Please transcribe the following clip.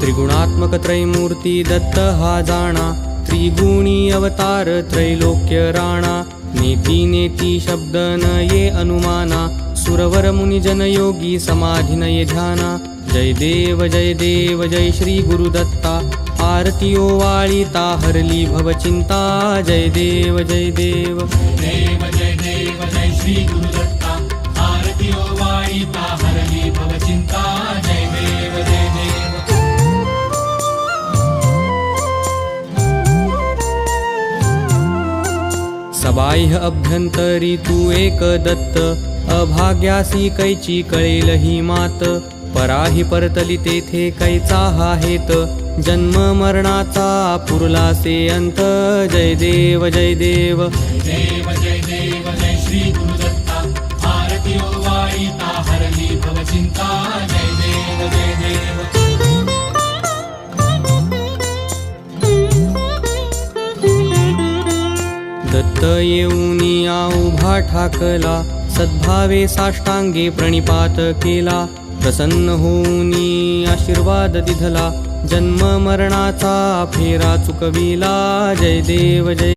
त्रिगुणात्मक त्रैमूर्ती दत्त हा जाणा, त्रिगुणी अवतार त्रैलोक्य राणा। नेती नेती शब्द न ये अनुमाना, सुरवर मुनिजन योगी समाधी न ये ध्याना। जय देव जय श्री गुरुदत्ता, आरती ओवाळीता हरली भवचिंता। जय देव जय देव जय श्री गुरुदत्ता, आरती ओवाळीता हरली भवचिंता। जय देव जय देव। सबाह्य अभ्यंतरी तू एक दत्त, अभाग्यासी कैची कळेल ही मात। पराही परतली तेथे कैचा हा हेत, जन्म मरणाचा पुरलासे अंत। जय देव जय देव जय श्री गुरुदत्ता, आरती ओवाळीता हरली भवचिंता। जय देव जय देव। दत्त येऊनिया उभा ठाकला, सद्भावे साष्टांगे प्रणिपात केला। प्रसन्न होऊनी आशीर्वाद दिधला, जन्म मरणाचा फेरा चुकविला। जय देव जय